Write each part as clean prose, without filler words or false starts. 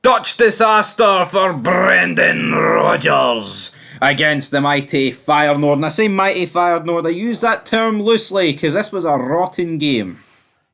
Dutch disaster for Brendan Rodgers against the mighty Feyenoord. And I say mighty Feyenoord, I use that term loosely because this was a rotten game.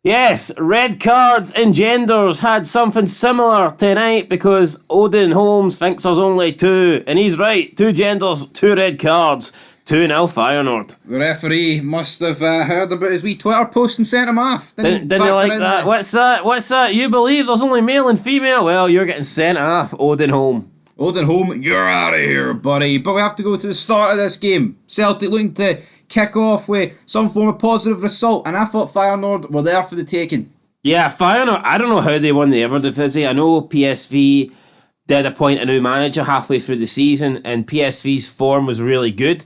Yes, red cards and genders had something similar tonight because Odin Holmes thinks there's only two, and he's right, 2 genders, 2 red cards, 2-0 Feyenoord. The referee must have heard about his wee Twitter post and sent him off. Didn't you like that? What's that? You believe there's only male and female? Well, you're getting sent off, Odin Holmes. Odin Holmes, you're out of here, buddy. But we have to go to the start of this game. Celtic looking to kick off with some form of positive result, and I thought Feyenoord were there for the taking. Yeah, Feyenoord, I don't know how they won the Eredivisie. I know PSV did appoint a new manager halfway through the season, and PSV's form was really good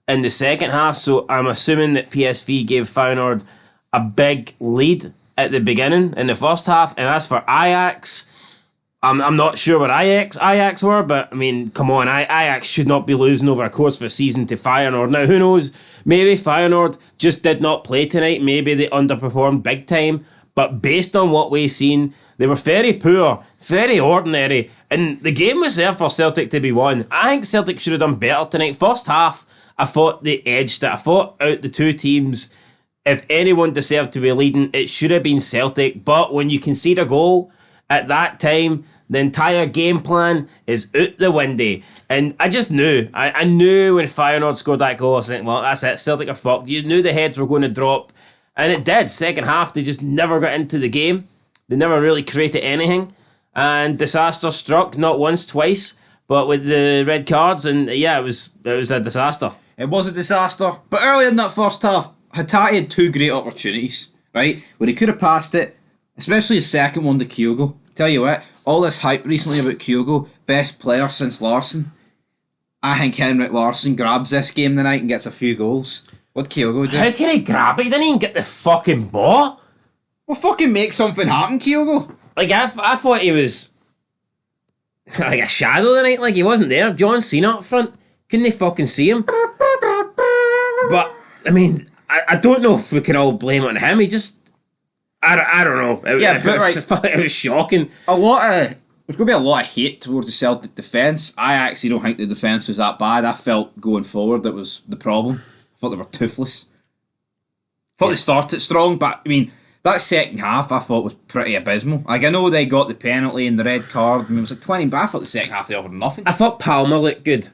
in the second half, so I'm assuming that PSV gave Feyenoord a big lead at the beginning in the first half. And as for Ajax, I'm not sure what Ajax were, but I mean, come on, Ajax should not be losing over a course of a season to Feyenoord. Now, who knows, maybe Feyenoord just did not play tonight, maybe they underperformed big time, but based on what we've seen, they were very poor, very ordinary, and the game was there for Celtic to be won. I think Celtic should have done better tonight. First half, I thought they edged it. I thought out the two teams, if anyone deserved to be leading, it should have been Celtic. But when you concede a goal at that time, the entire game plan is out the window. And I just knew. I knew when Feyenoord scored that goal, I was thinking, well, that's it. Celtic are fucked. You knew the heads were going to drop. And it did. Second half, they just never got into the game. They never really created anything. And disaster struck, not once, twice, but with the red cards. And yeah, it was a disaster. It was a disaster. But early in that first half, Hatate had 2 great opportunities, right? Where he could have passed it, especially the second one to Kyogo. Tell you what, all this hype recently about Kyogo, best player since Larsson. I think Henrik Larsson grabs this game tonight and gets a few goals. What'd Kyogo do? How can he grab it? He didn't even get the fucking ball. Well, fucking make something happen, Kyogo. Like, I thought he was like a shadow tonight, like he wasn't there. John Cena up front, couldn't they fucking see him? But, I mean, I don't know if we can all blame it on him. He just, I don't know. It was shocking. There's going to be a lot of hate towards the Celtic defence. I actually don't think the defence was that bad. I felt going forward that was the problem. I thought they were toothless. I thought they started strong, but, I mean, that second half I thought was pretty abysmal. Like, I know they got the penalty and the red card. I mean, it was like 20, but I thought the second half they offered nothing. I thought Palmer looked good.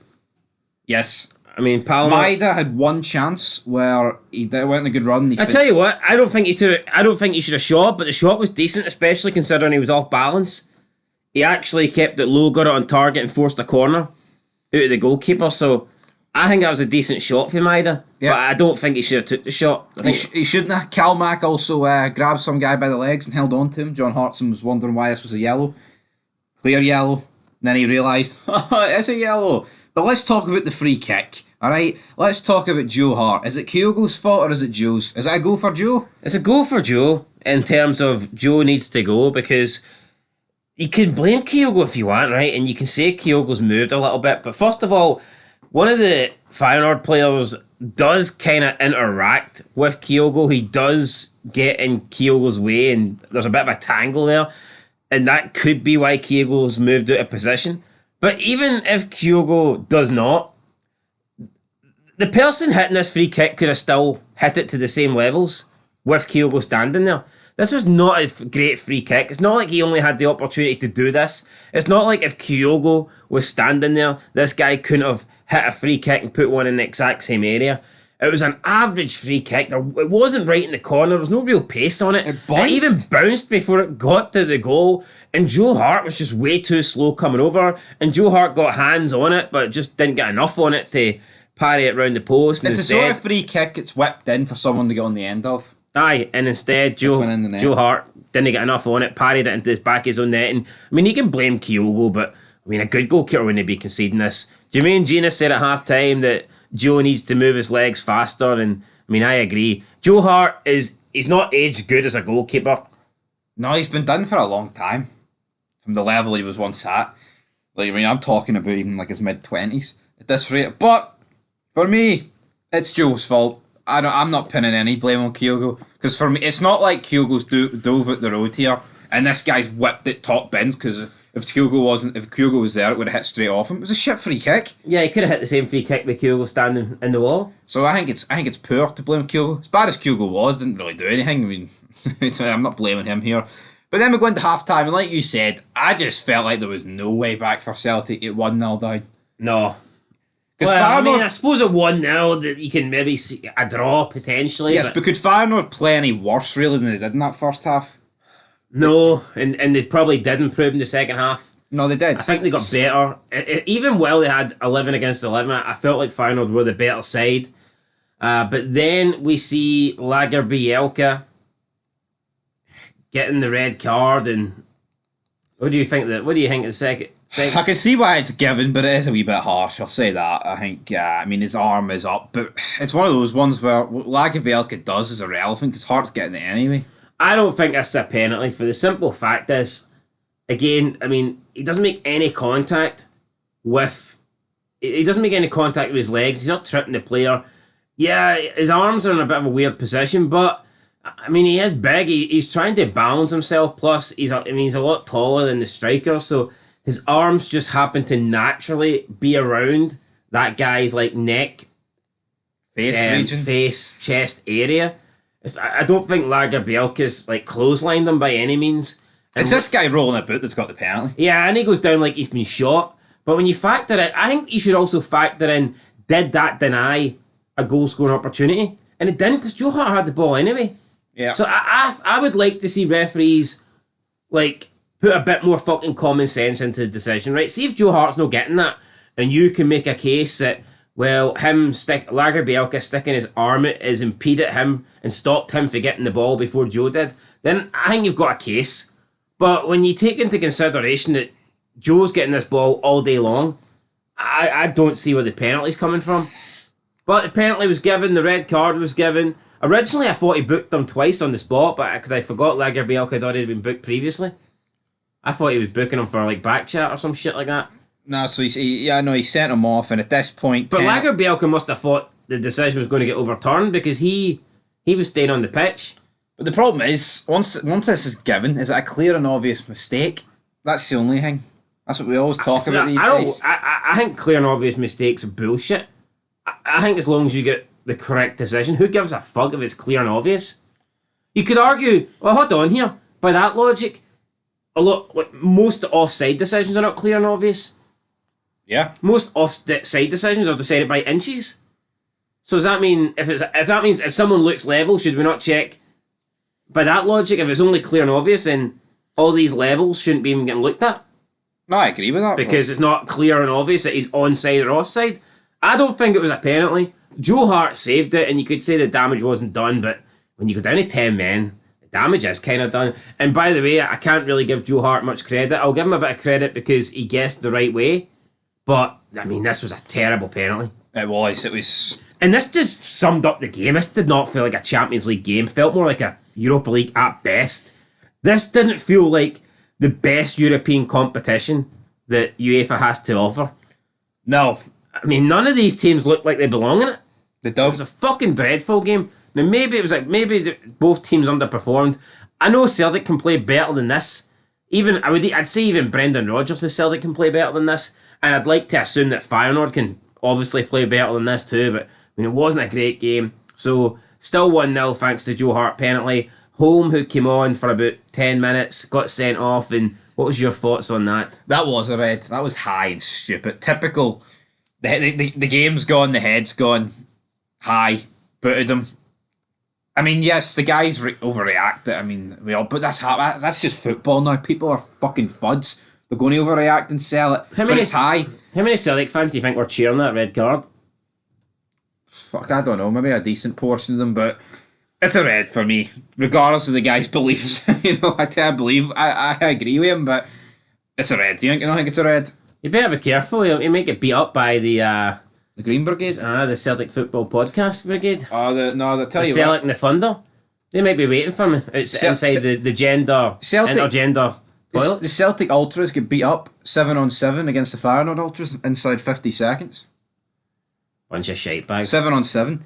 Yes. I mean, Palmer. Maeda had one chance where he went on a good run. I tell you what, I don't think he should have shot, but the shot was decent, especially considering he was off balance. He actually kept it low, got it on target, and forced a corner out of the goalkeeper. So I think that was a decent shot for Maeda. But I don't think he should have took the shot. He shouldn't have. Kalmack also grabbed some guy by the legs and held on to him. John Hartson was wondering why this was a yellow. Clear yellow. And then he realised, it's a yellow. But let's talk about the free kick, alright? Let's talk about Joe Hart. Is it Kyogo's fault or is it Joe's? Is it a go for Joe? It's a go for Joe in terms of Joe needs to go, because you can blame Kyogo if you want, right? And you can say Kyogo's moved a little bit. But first of all, one of the Feyenoord players does kind of interact with Kyogo. He does get in Kyogo's way and there's a bit of a tangle there. And that could be why Kyogo's moved out of position. But even if Kyogo does not, the person hitting this free kick could have still hit it to the same levels with Kyogo standing there. This was not a great free kick. It's not like he only had the opportunity to do this. It's not like if Kyogo was standing there, this guy couldn't have hit a free kick and put one in the exact same area. It was an average free kick. It wasn't right in the corner. There was no real pace on it. It even bounced before it got to the goal. And Joe Hart was just way too slow coming over. And Joe Hart got hands on it, but just didn't get enough on it to parry it round the post. It's a sort of free kick it's whipped in for someone to get on the end of. Aye, and instead Joe Hart didn't get enough on it, parried it into his back of his own net. And I mean, you can blame Kyogo, but I mean, a good goalkeeper wouldn't be conceding this. Jermaine Gina said at half time that Joe needs to move his legs faster, and I mean, I agree. Joe Hart he's not aged good as a goalkeeper. No, he's been done for a long time. From the level he was once at. Like, I mean, I'm talking about even like his mid-20s at this rate. But for me, it's Joe's fault. I'm not pinning any blame on Kyogo, because for me, it's not like Kyogo's dove at the road here and this guy's whipped it top bins, because If Kyogo was there, it would have hit straight off him. It was a shit free kick. Yeah, he could have hit the same free kick with Kyogo standing in the wall. So I think it's poor to blame Kyogo. As bad as Kyogo was, didn't really do anything. I mean, I'm not blaming him here. But then we go into half time, and like you said, I just felt like there was no way back for Celtic at 1-0 down. No. Well, I suppose at 1-0 that you can maybe see a draw potentially. Yes, but could Feyenoord play any worse really than they did in that first half? No, and they probably did improve in the second half. No, they did. I think they got better. Even while they had 11 against 11, I felt like Feyenoord were the better side. But then we see Lager Bielka getting the red card, and what do you think of the second? I can see why it's given, but it is a wee bit harsh. I'll say that. I think, his arm is up, but it's one of those ones where what Lager Bielka does is irrelevant because Hart's getting it anyway. I don't think that's a penalty for the simple fact is, again, he doesn't make any contact with. He doesn't make any contact with his legs. He's not tripping the player. Yeah, his arms are in a bit of a weird position, but he is big. He's trying to balance himself. Plus, he's a lot taller than the striker, so his arms just happen to naturally be around that guy's neck, face, chest area. I don't think Lager Bielka's clotheslined him by any means. It's this guy rolling about that's got the penalty. Yeah, and he goes down like he's been shot. But when you factor in, I think you should also factor in, did that deny a goal scoring opportunity? And it didn't, because Joe Hart had the ball anyway. Yeah. So I would like to see referees put a bit more fucking common sense into the decision, right? See if Joe Hart's not getting that, and you can make a case that, well, Lager Bielka sticking his arm out has impeded him and stopped him from getting the ball before Joe did, then I think you've got a case. But when you take into consideration that Joe's getting this ball all day long, I don't see where the penalty's coming from. But the penalty was given, the red card was given. Originally, I thought he booked them twice on the spot, but because I forgot Lager Bielka had already been booked previously. I thought he was booking him for back chat or some shit like that. No, so he sent him off, and at this point... But Lager Bielka must have thought the decision was going to get overturned because he was staying on the pitch. But the problem is, once this is given, is it a clear and obvious mistake? That's the only thing. That's what we always talk about these days. I think clear and obvious mistakes are bullshit. I think as long as you get the correct decision, who gives a fuck if it's clear and obvious? You could argue, well, hold on here. By that logic, most offside decisions are not clear and obvious. Yeah. Most offside decisions are decided by inches. So does that mean if someone looks level, should we not check? By that logic, if it's only clear and obvious, then all these levels shouldn't be even getting looked at. No, I agree with that. Because it's not clear and obvious that he's onside or offside. I don't think it was a penalty. Joe Hart saved it, and you could say the damage wasn't done, but when you go down to 10 men, the damage is kind of done. And by the way, I can't really give Joe Hart much credit. I'll give him a bit of credit because he guessed the right way. But, this was a terrible penalty. It was. And this just summed up the game. This did not feel like a Champions League game. It felt more like a Europa League at best. This didn't feel like the best European competition that UEFA has to offer. No. None of these teams look like they belong in it. They don't. It was a fucking dreadful game. Now, maybe both teams underperformed. I know Celtic can play better than this. I'd say even Brendan Rodgers' Celtic can play better than this. And I'd like to assume that Feyenoord can obviously play better than this too. But, it wasn't a great game. So, still 1-0 thanks to Joe Hart penalty. Holm, who came on for about 10 minutes, got sent off. And what was your thoughts on that? That was a red. That was high and stupid. Typical. The game's gone, the head's gone. High. Booted him. Yes, the guy's overreacted. But that's just football now. People are fucking fuds. They're going to overreact and sell it. But it's high. How many Celtic fans do you think were cheering that red card? Fuck, I don't know. Maybe a decent portion of them, but it's a red for me, regardless of the guy's beliefs. I agree with him, but it's a red. You don't think it's a red? You better be careful. You might get beat up by the Green Brigade? The Celtic Football Podcast Brigade. They tell you Celtic and the Thunder. They might be waiting for me inside the intergender toilets. The Celtic Ultras get beat up 7-on-7 against the Feyenoord Ultras inside 50 seconds. Bunch of shite bags. 7-on-7.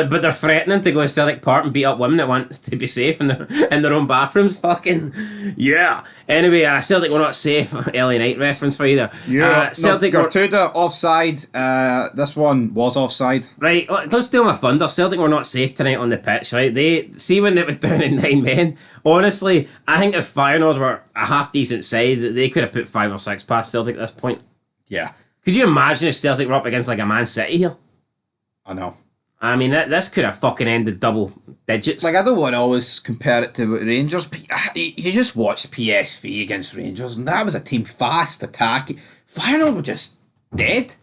But they're threatening to go to Celtic Park and beat up women that want to be safe in their own bathrooms. Fucking yeah. Anyway, Celtic were not safe. LA Knight reference for you there. Yeah. Celtic Gertruda offside. This one was offside. Right, don't steal my thunder. Celtic were not safe tonight on the pitch, right? They see when they were down in 9 men. Honestly, I think if Feyenoord were a half decent side, they could have put 5 or 6 past Celtic at this point. Yeah. Could you imagine if Celtic were up against like a Man City here? I know. I mean, this could have fucking ended double digits. Like, I don't want to always compare it to Rangers, but you just watched PSV against Rangers, and that was a team fast, attacking. Feyenoord were just dead.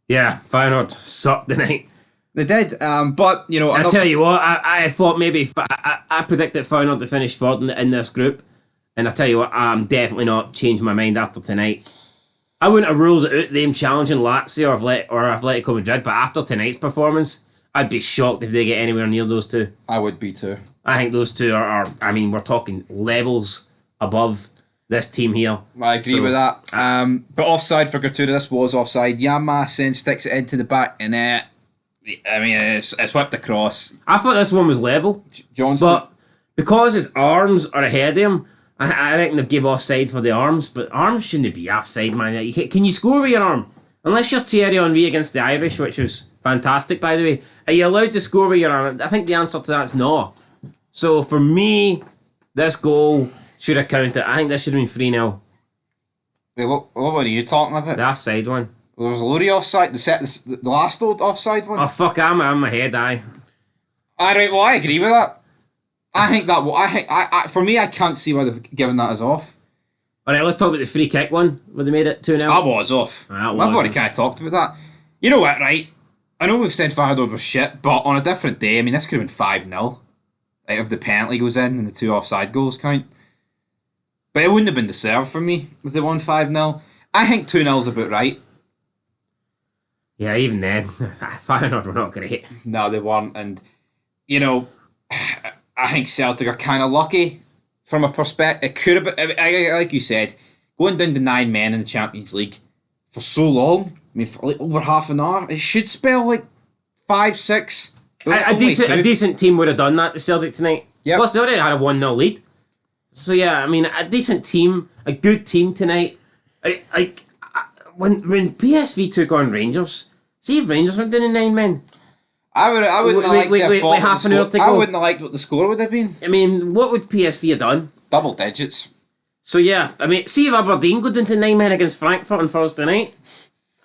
Yeah, Feyenoord sucked tonight. They did, but, you know... I'll tell you what, I thought maybe... I predicted Feyenoord to finish third in this group, and I tell you what, I'm definitely not changing my mind after tonight. I wouldn't have ruled out them challenging Lazio or Atletico Madrid, but after tonight's performance... I'd be shocked if they get anywhere near those two. I would be too. I think those two are I mean, we're talking levels above this team here. I agree with that. But offside for Gertruda, this was offside. Yamasen sticks it into the back and I mean, it's whipped across. I thought this one was level. Johnston. But because his arms are ahead of him, I reckon they've give offside for the arms, but arms shouldn't be offside, man. Can you score with your arm? Unless you're Thierry Henry against the Irish, which was fantastic, by the way. Are you allowed to score with your arm? I think the answer to that's no. So for me, this goal should have counted. I think this should have been 3-0. Wait, what were you talking about? The offside one. There was a load of offside. The last old offside one. Oh fuck! I'm my head. Alright, well I agree with that. I think that. I for me, I can't see why they've given that as off. All right, let's talk about the free kick one where they made it 2-0. That was off. I've already kind of talked about that. You know what, right? I know we've said Feyenoord was shit, but on a different day, I mean, this could have been 5-0. Like, if the penalty goes in and the 2 offside goals count. But it wouldn't have been deserved for me if they won 5-0. I think 2-0's about right. Yeah, even then, Feyenoord were not great. No, they weren't. And, you know, I think Celtic are kind of lucky from a perspective. It could have been, like you said, going down to 9 men in the Champions League for so long. I mean, for like over half an hour, it should spell like 5, 6. A decent team would have done that to Celtic tonight. Yep. Plus, they already had a 1-0 lead. So yeah, I mean, a decent team, a good team tonight. When PSV took on Rangers, see if Rangers went down in 9 men. I wouldn't like half an hour to go. I wouldn't have liked what the score would have been. I mean, what would PSV have done? Double digits. So yeah, I mean, see if Aberdeen go down to 9 men against Frankfurt on Thursday night.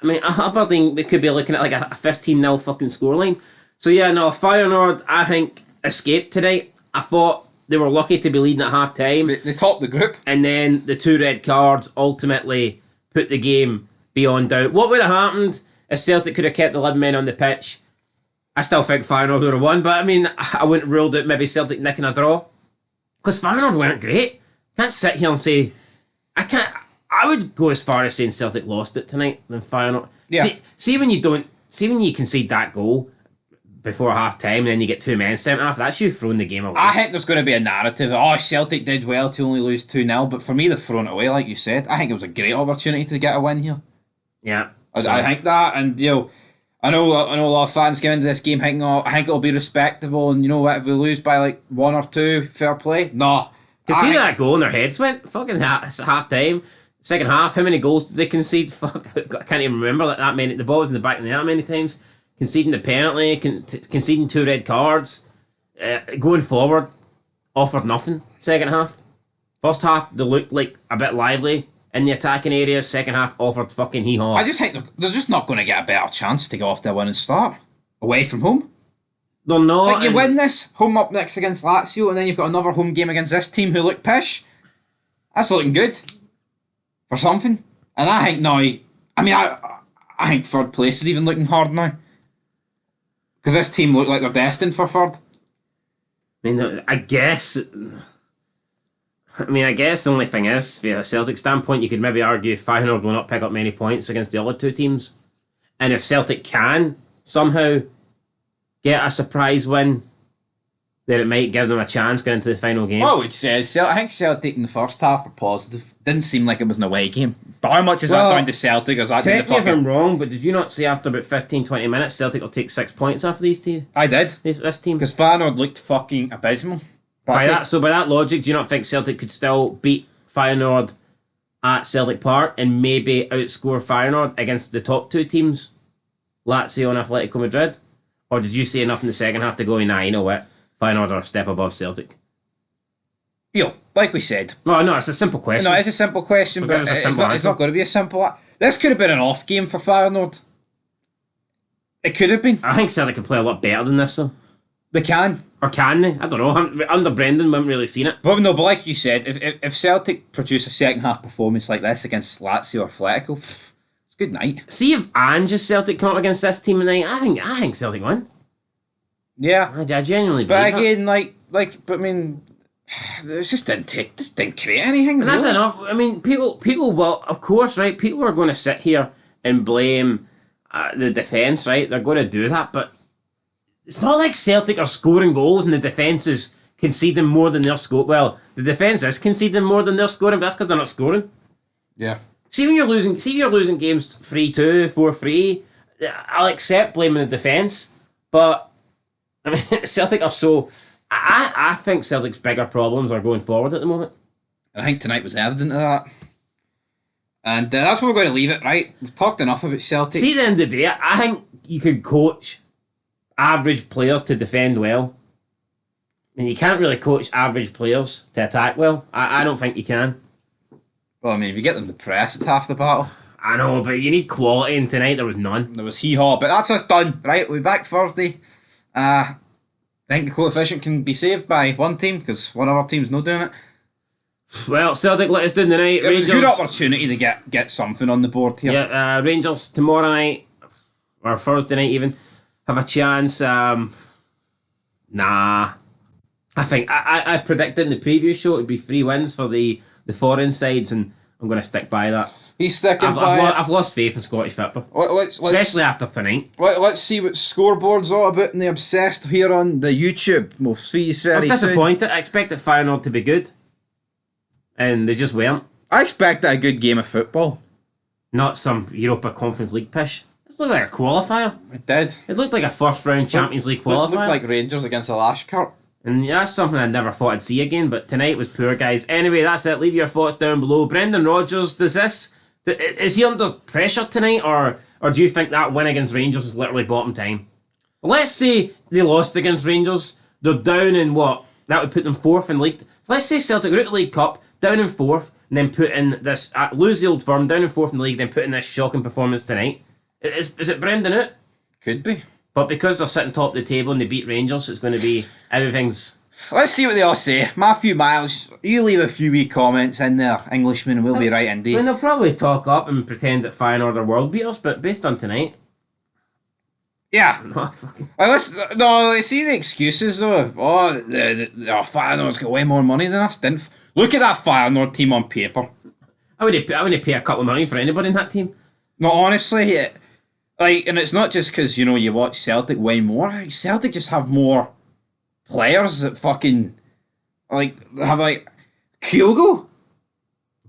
I mean, Aberdeen, we could be looking at like a 15-0 fucking scoreline. So yeah, no, Feyenoord, I think, escaped tonight. I thought they were lucky to be leading at half time. They topped the group. And then the 2 red cards ultimately put the game beyond doubt. What would have happened if Celtic could have kept 11 men on the pitch? I still think Feyenoord would have won, but I mean, I wouldn't rule out maybe Celtic nicking a draw. Because Feyenoord weren't great. Can't sit here and say... I would go as far as saying Celtic lost it tonight than Feyenoord. Yeah. See when you concede that goal before half time and then you get 2 men sent off, that's you throwing the game away. I think there's going to be a narrative that, Celtic did well to only lose 2-0, but for me, they've thrown it away, like you said. I think it was a great opportunity to get a win here. Yeah. I think that, and you know, I know a lot of fans came into this game thinking, I think it'll be respectable, and you know what, if we lose by like 1 or 2, fair play. No. See that goal and their heads went? Fucking half time. Second half, how many goals did they concede? Fuck, I can't even remember that many. The ball was in the back of the net that many times. Conceding the penalty, conceding 2 red cards. Going forward, offered nothing. Second half. First half, they looked like a bit lively in the attacking area. Second half, offered fucking hee-haw. I just think they're just not going to get a better chance to go off their winning start. Away from home. They're not. Like you win this, home up next against Lazio, and then you've got another home game against this team who look pish. That's looking good. For something. And I think now, I think third place is even looking hard now. Because this team look like they're destined for third. I guess the only thing is, from a Celtic standpoint, you could maybe argue Feyenoord will not pick up many points against the other 2 teams. And if Celtic can somehow get a surprise win, then it might give them a chance going into the final game. Well, I would say, I think Celtic in the first half were positive. Didn't seem like it was an away game. But how much is that down to Celtic? Or is that Correct me if I'm wrong, but did you not say after about 15-20 minutes Celtic will take 6 points off these two? I did. This team? Because Feyenoord looked fucking abysmal. By that logic, do you not think Celtic could still beat Feyenoord at Celtic Park and maybe outscore Feyenoord against the top two teams, Lazio and Atletico Madrid? Or did you say enough in the second half to go, nah, you know what, Feyenoord are a step above Celtic? Like we said. No, it's a simple question. No, it's a simple question, but it's not going to be a simple one. This could have been an off game for Feyenoord. It could have been. I think Celtic can play a lot better than this, though. They can. Or can they? I don't know. Under Brendan, we haven't really seen it. But like you said, if Celtic produce a second half performance like this against Lazio or Atletico, it's good night. See if Ange's Celtic come up against this team tonight, I think Celtic win. Yeah. I genuinely believe but again, but I mean, it just didn't create anything. And that's enough. I mean, people will, of course, right? People are going to sit here and blame the defence, right? They're going to do that, but it's not like Celtic are scoring goals and the defence is conceding more than they're scoring. Well, the defence is conceding more than they're scoring, but that's because they're not scoring. Yeah. See when you're losing games 3-2, 4-3, I'll accept blaming the defence, but I mean, Celtic are so. I think Celtic's bigger problems are going forward at the moment. I think tonight was evident of that. And that's where we're going to leave it, right? We've talked enough about Celtic. See, at the end of the day, I think you could coach average players to defend well. I mean, you can't really coach average players to attack well. I don't think you can. Well, I mean, if you get them to press, it's half the battle. I know, but you need quality, and tonight there was none. There was hee-haw, but that's us done, right? We'll be back Thursday. I think the coefficient can be saved by one team, because one other team's not doing it. Well, Celtic let us down tonight. It was a good opportunity to get something on the board here. Yeah, Rangers tomorrow night, or Thursday night even, have a chance. Nah. I think I predicted in the preview show it would be 3 wins for the foreign sides, and I'm going to stick by that. He's sticking by it. I've lost faith in Scottish football. Especially after tonight. Let's see what scoreboard's all about and the obsessed here on the YouTube. We'll see you very soon. I'm disappointed. I expected Feyenoord to be good. And they just weren't. I expected a good game of football. Not some Europa Conference League pish. It looked like a qualifier. It did. It looked like a first round Champions League qualifier. It looked like Rangers against Alaska. And that's something I never thought I'd see again, but tonight was poor, guys. Anyway, that's it. Leave your thoughts down below. Brendan Rodgers, is he under pressure tonight, or do you think that win against Rangers is literally bottom time? Let's say they lost against Rangers. They're down in what? That would put them 4th in league. Let's say Celtic are out of the League Cup, down in 4th, and then put in this, lose the Old Firm, down in 4th in the league, then put in this shocking performance tonight. Is it Brendan out? Could be. But because they're sitting top of the table and they beat Rangers, it's going to be everything's... Let's see what they all say. Matthew Miles, you leave a few wee comments in there, Englishman, and we'll be right indeed. I mean, they'll probably talk up and pretend that Feyenoord are world beaters, but based on tonight... Yeah. See the excuses though of, Feyenoord's got way more money than us. Look at that Feyenoord team on paper. I wouldn't pay a couple of million for anybody in that team. No, honestly, and it's not just because, you watch Celtic way more. Celtic just have more players that fucking, have Kyogo.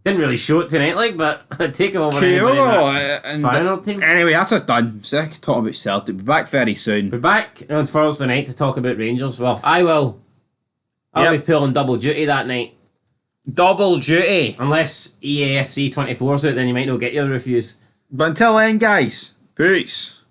Didn't really show it tonight, but I'd take him over Kyogo and Feyenoord team. Anyway, that's us done. Sick talking about Celtic. Be back very soon. We're back on Thursday night to talk about Rangers. Well, I will. I'll be pulling double duty that night. Double duty. Unless EAFC 24's out, then you might not get your reviews. But until then, guys, peace.